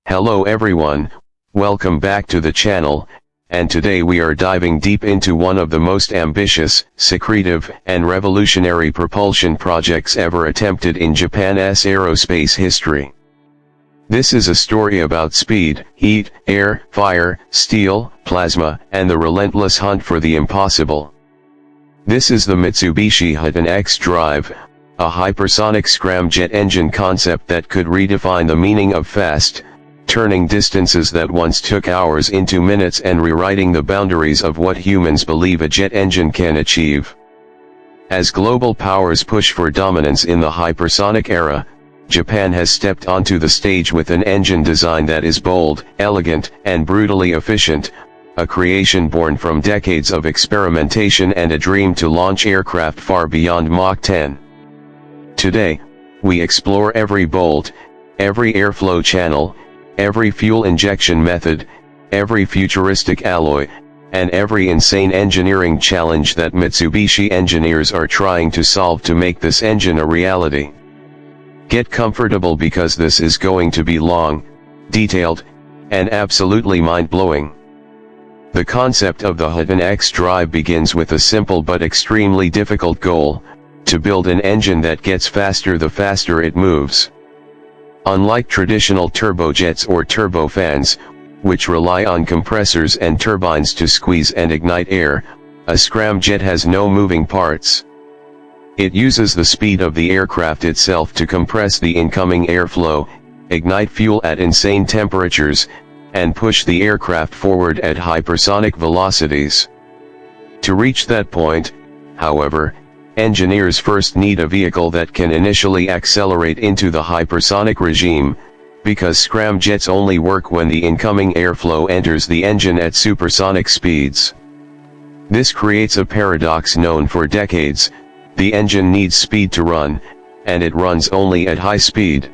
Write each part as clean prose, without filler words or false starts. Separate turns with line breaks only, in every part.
Hello everyone, welcome back to the channel, and today we are diving deep into one of the most ambitious, secretive, and revolutionary propulsion projects ever attempted in Japan's aerospace history. This is a story about speed, heat, air, fire, steel, plasma, and the relentless hunt for the impossible. This is the Mitsubishi Hiten X-Drive, a hypersonic scramjet engine concept that could redefine the meaning of fast, turning distances that once took hours into minutes and rewriting the boundaries of what humans believe a jet engine can achieve. As global powers push for dominance in the hypersonic era, Japan has stepped onto the stage with an engine design that is bold, elegant, and brutally efficient, a creation born from decades of experimentation and a dream to launch aircraft far beyond Mach 10. Today, we explore every bolt, every airflow channel, every fuel injection method, every futuristic alloy, and every insane engineering challenge that Mitsubishi engineers are trying to solve to make this engine a reality. Get comfortable because this is going to be long, detailed, and absolutely mind-blowing. The concept of the Hiten X-Drive begins with a simple but extremely difficult goal: to build an engine that gets faster the faster it moves. Unlike traditional turbojets or turbofans, which rely on compressors and turbines to squeeze and ignite air, a scramjet has no moving parts. It uses the speed of the aircraft itself to compress the incoming airflow, ignite fuel at insane temperatures, and push the aircraft forward at hypersonic velocities. To reach that point, however, engineers first need a vehicle that can initially accelerate into the hypersonic regime, because scramjets only work when the incoming airflow enters the engine at supersonic speeds. This creates a paradox known for decades: the engine needs speed to run, and it runs only at high speed.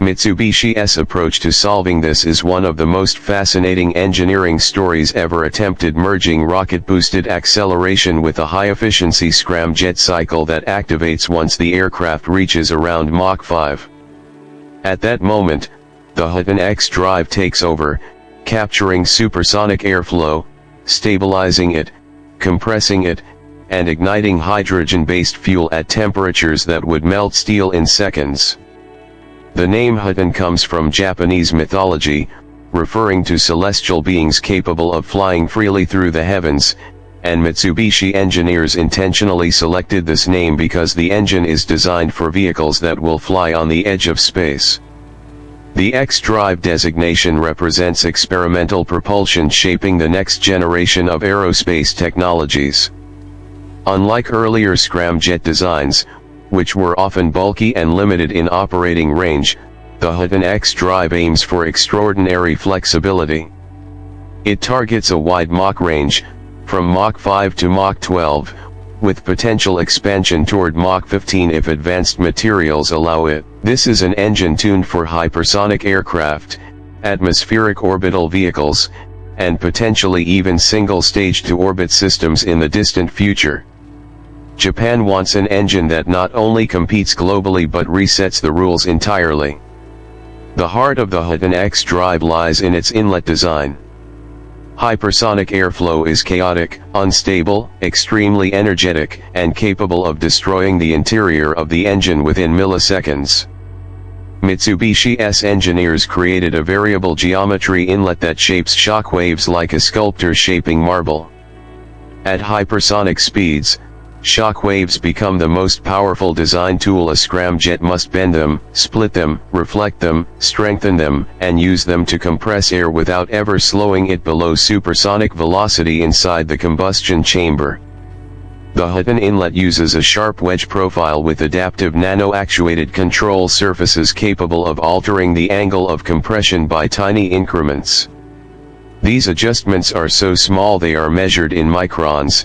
Mitsubishi's approach to solving this is one of the most fascinating engineering stories ever attempted, merging rocket-boosted acceleration with a high-efficiency scramjet cycle that activates once the aircraft reaches around Mach 5. At that moment, the Hiten X-Drive takes over, capturing supersonic airflow, stabilizing it, compressing it, and igniting hydrogen-based fuel at temperatures that would melt steel in seconds. The name Hiten comes from Japanese mythology, referring to celestial beings capable of flying freely through the heavens, and Mitsubishi engineers intentionally selected this name because the engine is designed for vehicles that will fly on the edge of space. The X-Drive designation represents experimental propulsion shaping the next generation of aerospace technologies. Unlike earlier scramjet designs, which were often bulky and limited in operating range, the Hiten X-Drive aims for extraordinary flexibility. It targets a wide Mach range, from Mach 5 to Mach 12, with potential expansion toward Mach 15 if advanced materials allow it. This is an engine tuned for hypersonic aircraft, atmospheric orbital vehicles, and potentially even single-stage-to-orbit systems in the distant future. Japan wants an engine that not only competes globally but resets the rules entirely. The heart of the Hiten X-Drive lies in its inlet design. Hypersonic airflow is chaotic, unstable, extremely energetic, and capable of destroying the interior of the engine within milliseconds. Mitsubishi's engineers created a variable geometry inlet that shapes shockwaves like a sculptor shaping marble. At hypersonic speeds, shockwaves become the most powerful design tool a scramjet must bend them, split them, reflect them, strengthen them, and use them to compress air without ever slowing it below supersonic velocity inside the combustion chamber. The Hiten inlet uses a sharp wedge profile with adaptive nano-actuated control surfaces capable of altering the angle of compression by tiny increments. These adjustments are so small they are measured in microns,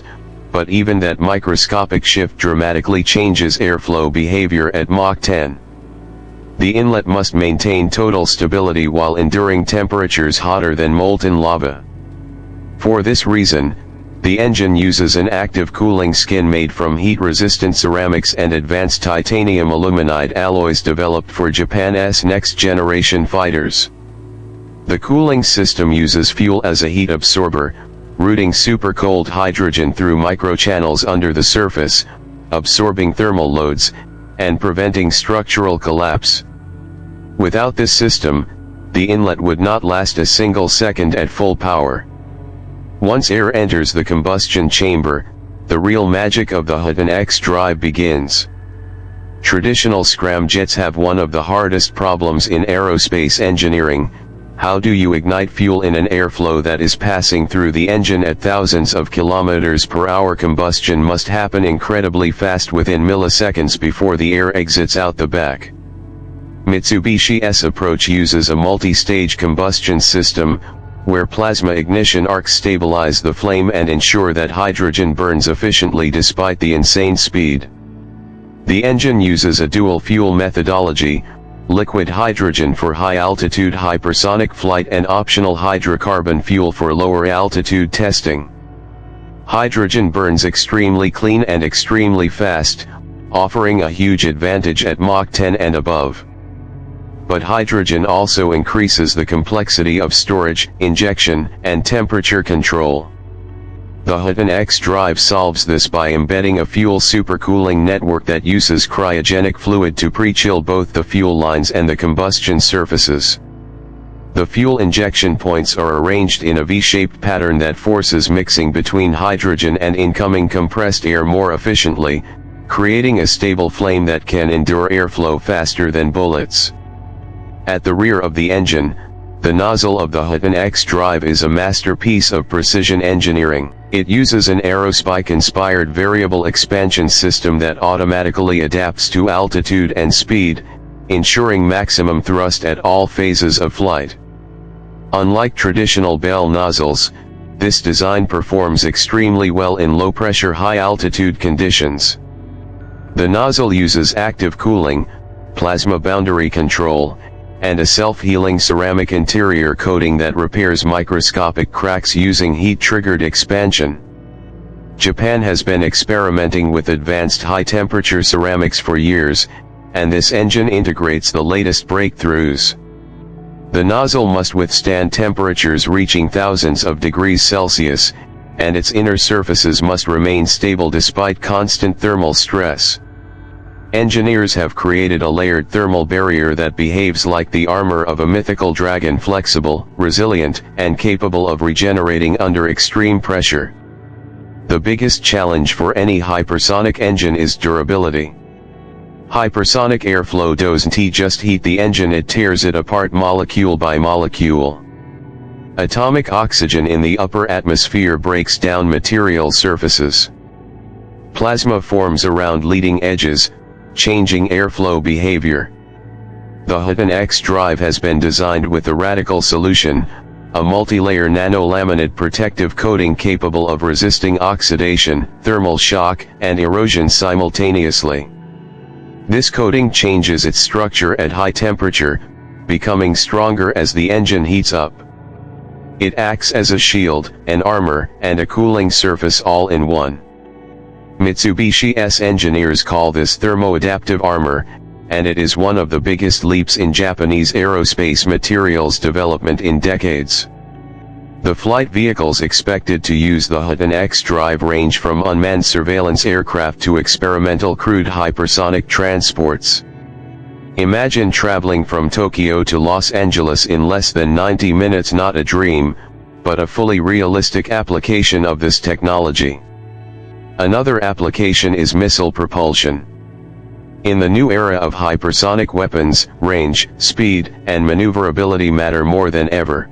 but even that microscopic shift dramatically changes airflow behavior at Mach 10. The inlet must maintain total stability while enduring temperatures hotter than molten lava. For this reason, the engine uses an active cooling skin made from heat-resistant ceramics and advanced titanium aluminide alloys developed for Japan's next-generation fighters. The cooling system uses fuel as a heat absorber, routing supercold hydrogen through microchannels under the surface, absorbing thermal loads, and preventing structural collapse. Without this system, the inlet would not last a single second at full power. Once air enters the combustion chamber, the real magic of the Hiten X-Drive begins. Traditional scramjets have one of the hardest problems in aerospace engineering: how do you ignite fuel in an airflow that is passing through the engine at thousands of kilometers per hour? Combustion must happen incredibly fast, within milliseconds, before the air exits out the back. Mitsubishi's approach uses a multi-stage combustion system, where plasma ignition arcs stabilize the flame and ensure that hydrogen burns efficiently despite the insane speed. The engine uses a dual-fuel methodology: liquid hydrogen for high-altitude hypersonic flight and optional hydrocarbon fuel for lower-altitude testing. Hydrogen burns extremely clean and extremely fast, offering a huge advantage at Mach 10 and above. But hydrogen also increases the complexity of storage, injection, and temperature control. The Hiten X-Drive solves this by embedding a fuel supercooling network that uses cryogenic fluid to pre-chill both the fuel lines and the combustion surfaces. The fuel injection points are arranged in a V-shaped pattern that forces mixing between hydrogen and incoming compressed air more efficiently, creating a stable flame that can endure airflow faster than bullets. At the rear of the engine, the nozzle of the Hiten X-Drive is a masterpiece of precision engineering. It uses an Aerospace-inspired variable expansion system that automatically adapts to altitude and speed, ensuring maximum thrust at all phases of flight. Unlike traditional bell nozzles, this design performs extremely well in low-pressure high-altitude conditions. The nozzle uses active cooling, plasma boundary control, and a self-healing ceramic interior coating that repairs microscopic cracks using heat-triggered expansion. Japan has been experimenting with advanced high-temperature ceramics for years, and this engine integrates the latest breakthroughs. The nozzle must withstand temperatures reaching thousands of degrees Celsius, and its inner surfaces must remain stable despite constant thermal stress. Engineers have created a layered thermal barrier that behaves like the armor of a mythical dragon: flexible, resilient, and capable of regenerating under extreme pressure. The biggest challenge for any hypersonic engine is durability. Hypersonic airflow doesn't just heat the engine, it tears it apart molecule by molecule. Atomic oxygen in the upper atmosphere breaks down material surfaces. Plasma forms around leading edges, changing airflow behavior. The Hiten X-Drive has been designed with a radical solution: a multi-layer nanolaminate protective coating capable of resisting oxidation, thermal shock, and erosion simultaneously. This coating changes its structure at high temperature, becoming stronger as the engine heats up. It acts as a shield, an armor, and a cooling surface all in one. Mitsubishi's engineers call this thermo-adaptive armor, and it is one of the biggest leaps in Japanese aerospace materials development in decades. The flight vehicles expected to use the Hiten X-Drive range from unmanned surveillance aircraft to experimental crewed hypersonic transports. Imagine traveling from Tokyo to Los Angeles in less than 90 minutes, not a dream, but a fully realistic application of this technology. Another application is missile propulsion. In the new era of hypersonic weapons, range, speed, and maneuverability matter more than ever.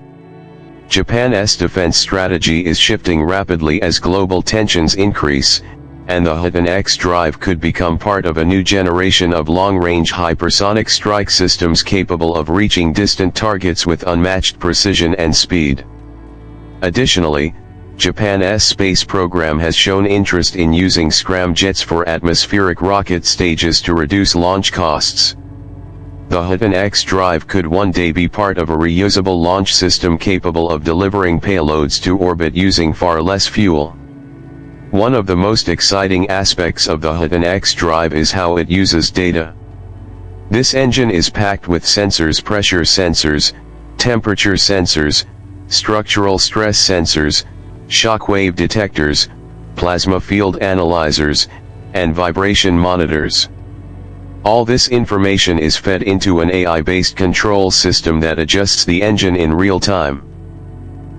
Japan's defense strategy is shifting rapidly as global tensions increase, and the Hiten X-Drive could become part of a new generation of long-range hypersonic strike systems capable of reaching distant targets with unmatched precision and speed. Additionally, Japan's space program has shown interest in using scramjets for atmospheric rocket stages to reduce launch costs. The Hiten X-Drive could one day be part of a reusable launch system capable of delivering payloads to orbit using far less fuel. One of the most exciting aspects of the Hiten X-Drive is how it uses data. This engine is packed with sensors: pressure sensors, temperature sensors, structural stress sensors, shockwave detectors, plasma field analyzers, and vibration monitors. All this information is fed into an AI-based control system that adjusts the engine in real time.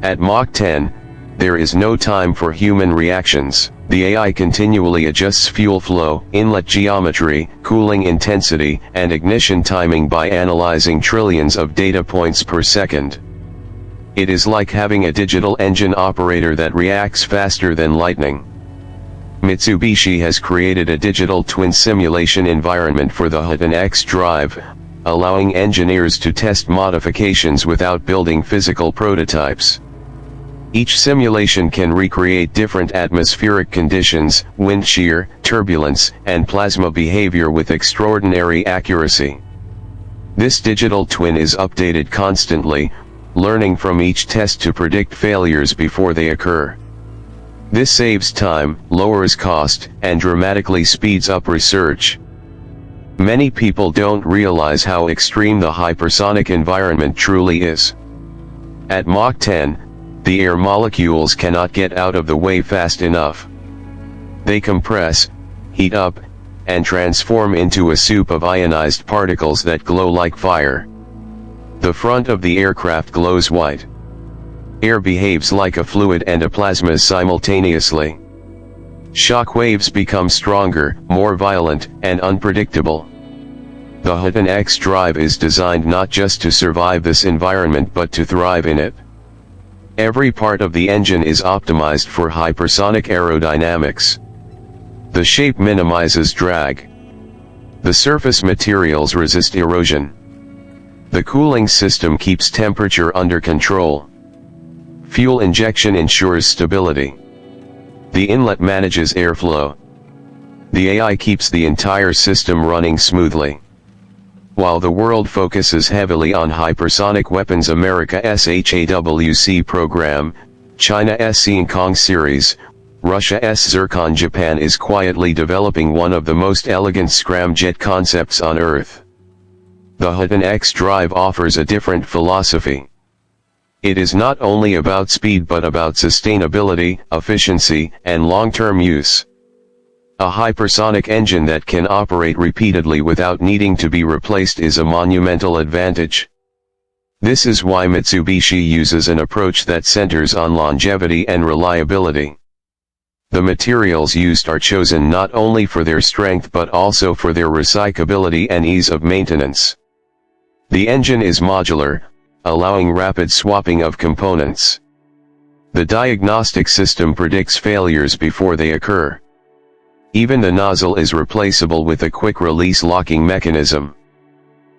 At Mach 10, there is no time for human reactions. The AI continually adjusts fuel flow, inlet geometry, cooling intensity, and ignition timing by analyzing trillions of data points per second. It is like having a digital engine operator that reacts faster than lightning. Mitsubishi has created a digital twin simulation environment for the Hiten X-Drive, allowing engineers to test modifications without building physical prototypes. Each simulation can recreate different atmospheric conditions, wind shear, turbulence, and plasma behavior with extraordinary accuracy. This digital twin is updated constantly, learning from each test to predict failures before they occur. This saves time, lowers cost, and dramatically speeds up research. Many people don't realize how extreme the hypersonic environment truly is. At Mach 10, the air molecules cannot get out of the way fast enough. They compress, heat up, and transform into a soup of ionized particles that glow like fire. The front of the aircraft glows white. Air behaves like a fluid and a plasma simultaneously. Shock waves become stronger, more violent, and unpredictable. The Hiten X-Drive is designed not just to survive this environment but to thrive in it. Every part of the engine is optimized for hypersonic aerodynamics. The shape minimizes drag. The surface materials resist erosion. The cooling system keeps temperature under control. Fuel injection ensures stability. The inlet manages airflow. The AI keeps the entire system running smoothly. While the world focuses heavily on hypersonic weapons, America's HAWC program, China's Xingkong series, Russia's Zircon, Japan is quietly developing one of the most elegant scramjet concepts on Earth. The Hiten X-Drive offers a different philosophy. It is not only about speed but about sustainability, efficiency, and long-term use. A hypersonic engine that can operate repeatedly without needing to be replaced is a monumental advantage. This is why Mitsubishi uses an approach that centers on longevity and reliability. The materials used are chosen not only for their strength but also for their recyclability and ease of maintenance. The engine is modular, allowing rapid swapping of components. The diagnostic system predicts failures before they occur. Even the nozzle is replaceable with a quick-release locking mechanism.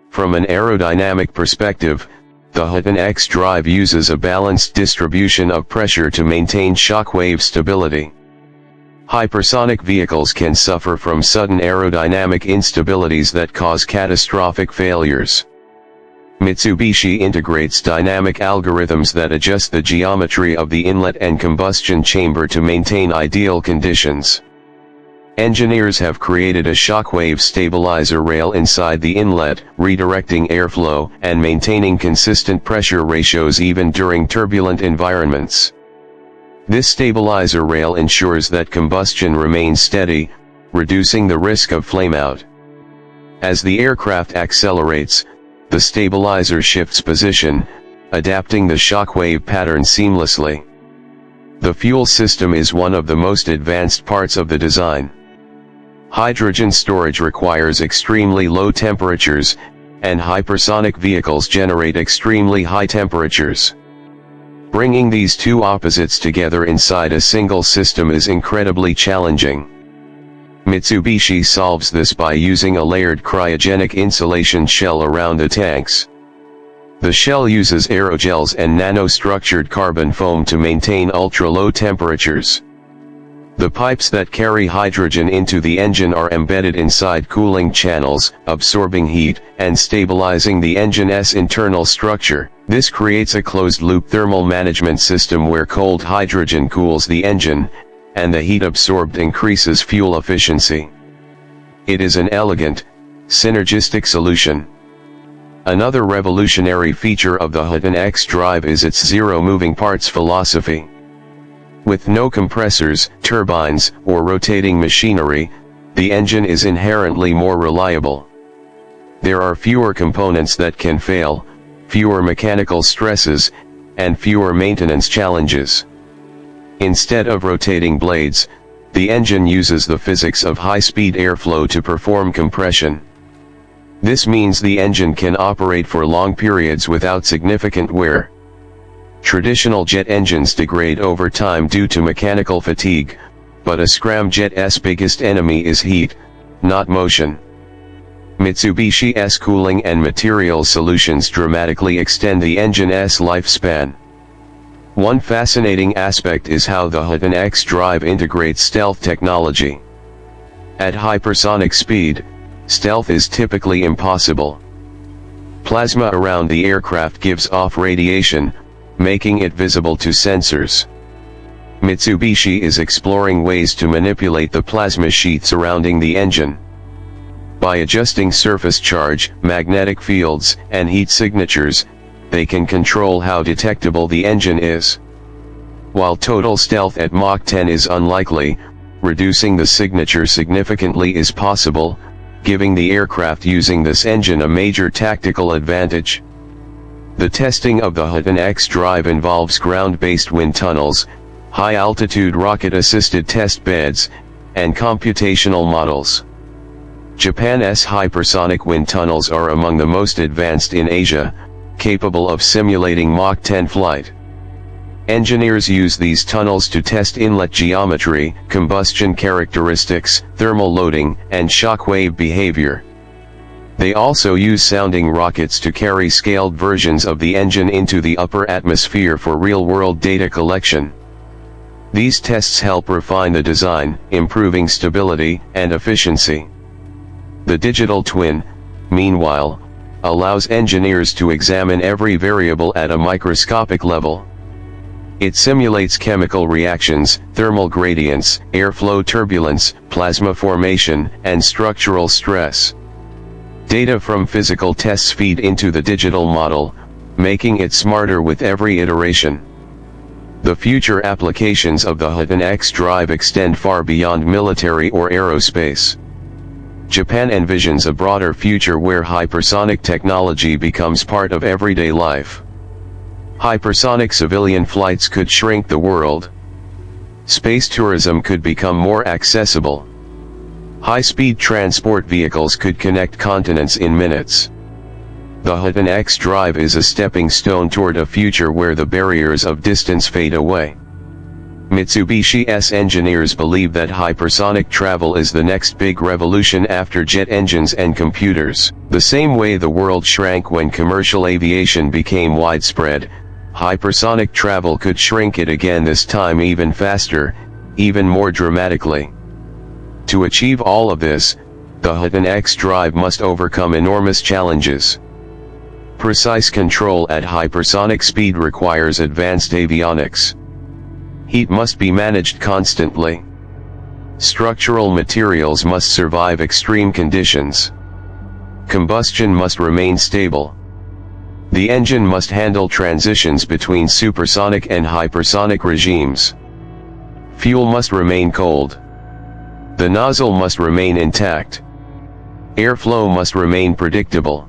From an aerodynamic perspective, the Hiten X-Drive uses a balanced distribution of pressure to maintain shockwave stability. Hypersonic vehicles can suffer from sudden aerodynamic instabilities that cause catastrophic failures. Mitsubishi integrates dynamic algorithms that adjust the geometry of the inlet and combustion chamber to maintain ideal conditions. Engineers have created a shockwave stabilizer rail inside the inlet, redirecting airflow and maintaining consistent pressure ratios even during turbulent environments. This stabilizer rail ensures that combustion remains steady, reducing the risk of flameout. As the aircraft accelerates, the stabilizer shifts position, adapting the shockwave pattern seamlessly. The fuel system is one of the most advanced parts of the design. Hydrogen storage requires extremely low temperatures, and hypersonic vehicles generate extremely high temperatures. Bringing these two opposites together inside a single system is incredibly challenging. Mitsubishi solves this by using a layered cryogenic insulation shell around the tanks. The shell uses aerogels and nanostructured carbon foam to maintain ultra-low temperatures. The pipes that carry hydrogen into the engine are embedded inside cooling channels, absorbing heat, and stabilizing the engine's internal structure. This creates a closed-loop thermal management system where cold hydrogen cools the engine, and the heat absorbed increases fuel efficiency. It is an elegant, synergistic solution. Another revolutionary feature of the Hiten X-Drive is its zero moving parts philosophy. With no compressors, turbines, or rotating machinery, the engine is inherently more reliable. There are fewer components that can fail, fewer mechanical stresses, and fewer maintenance challenges. Instead of rotating blades, the engine uses the physics of high-speed airflow to perform compression. This means the engine can operate for long periods without significant wear. Traditional jet engines degrade over time due to mechanical fatigue, but a scramjet's biggest enemy is heat, not motion. Mitsubishi's cooling and materials solutions dramatically extend the engine's lifespan. One fascinating aspect is how the Hiten X-Drive integrates stealth technology. At hypersonic speed, stealth is typically impossible. Plasma around the aircraft gives off radiation, making it visible to sensors. Mitsubishi is exploring ways to manipulate the plasma sheath surrounding the engine. By adjusting surface charge, magnetic fields, and heat signatures, they can control how detectable the engine is. While total stealth at Mach 10 is unlikely, reducing the signature significantly is possible, giving the aircraft using this engine a major tactical advantage. The testing of the Hiten X-Drive involves ground-based wind tunnels, high-altitude rocket-assisted test beds, and computational models. Japan's hypersonic wind tunnels are among the most advanced in Asia, capable of simulating Mach 10 flight. Engineers use these tunnels to test inlet geometry, combustion characteristics, thermal loading, and shockwave behavior. They also use sounding rockets to carry scaled versions of the engine into the upper atmosphere for real-world data collection. These tests help refine the design, improving stability and efficiency. The digital twin, meanwhile, allows engineers to examine every variable at a microscopic level. It simulates chemical reactions, thermal gradients, airflow turbulence, plasma formation, and structural stress. Data from physical tests feed into the digital model, making it smarter with every iteration. The future applications of the Hiten X-Drive extend far beyond military or aerospace. Japan envisions a broader future where hypersonic technology becomes part of everyday life. Hypersonic civilian flights could shrink the world. Space tourism could become more accessible. High-speed transport vehicles could connect continents in minutes. The Hiten X-Drive is a stepping stone toward a future where the barriers of distance fade away. Mitsubishi's engineers believe that hypersonic travel is the next big revolution after jet engines and computers. The same way the world shrank when commercial aviation became widespread, hypersonic travel could shrink it again, this time even faster, even more dramatically. To achieve all of this, the Hiten X-Drive must overcome enormous challenges. Precise control at hypersonic speed requires advanced avionics. Heat must be managed constantly. Structural materials must survive extreme conditions. Combustion must remain stable. The engine must handle transitions between supersonic and hypersonic regimes. Fuel must remain cold. The nozzle must remain intact. Airflow must remain predictable.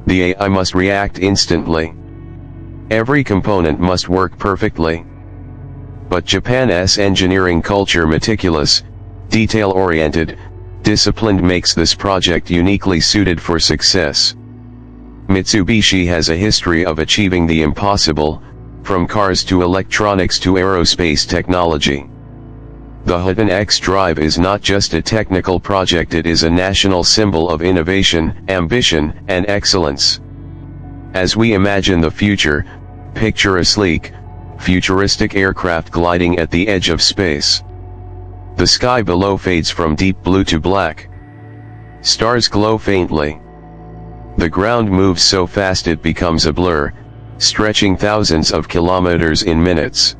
The AI must react instantly. Every component must work perfectly. But Japan's engineering culture, meticulous, detail-oriented, disciplined, makes this project uniquely suited for success. Mitsubishi has a history of achieving the impossible, from cars to electronics to aerospace technology. The Hiten X-Drive is not just a technical project, it is a national symbol of innovation, ambition, and excellence. As we imagine the future, picture a sleek, futuristic aircraft gliding at the edge of space. The sky below fades from deep blue to black. Stars glow faintly. The ground moves so fast it becomes a blur, stretching thousands of kilometers in minutes.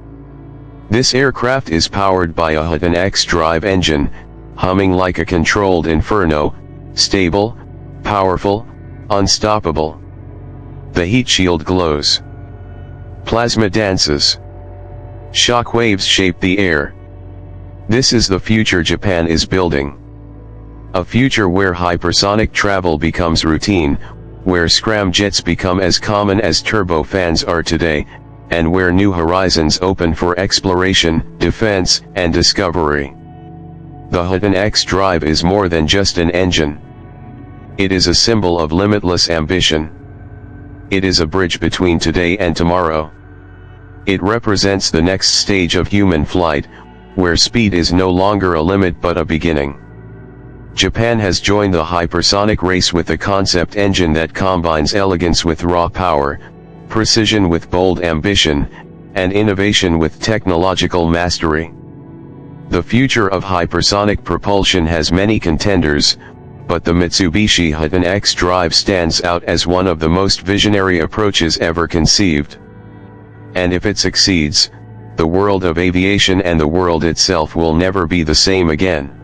This aircraft is powered by a Hiten X-Drive engine, humming like a controlled inferno, stable, powerful, Unstoppable. The heat shield glows. Plasma dances. Shockwaves shape the air. This is the future Japan is building. A future where hypersonic travel becomes routine, where scramjets become as common as turbofans are today, and where new horizons open for exploration, defense, and discovery. The Hiten X-Drive is more than just an engine. It is a symbol of limitless ambition. It is a bridge between today and tomorrow. It represents the next stage of human flight, where speed is no longer a limit but a beginning. Japan has joined the hypersonic race with a concept engine that combines elegance with raw power, precision with bold ambition, and innovation with technological mastery. The future of hypersonic propulsion has many contenders, but the Mitsubishi Hiten X-Drive stands out as one of the most visionary approaches ever conceived. And if it succeeds, the world of aviation and the world itself will never be the same again.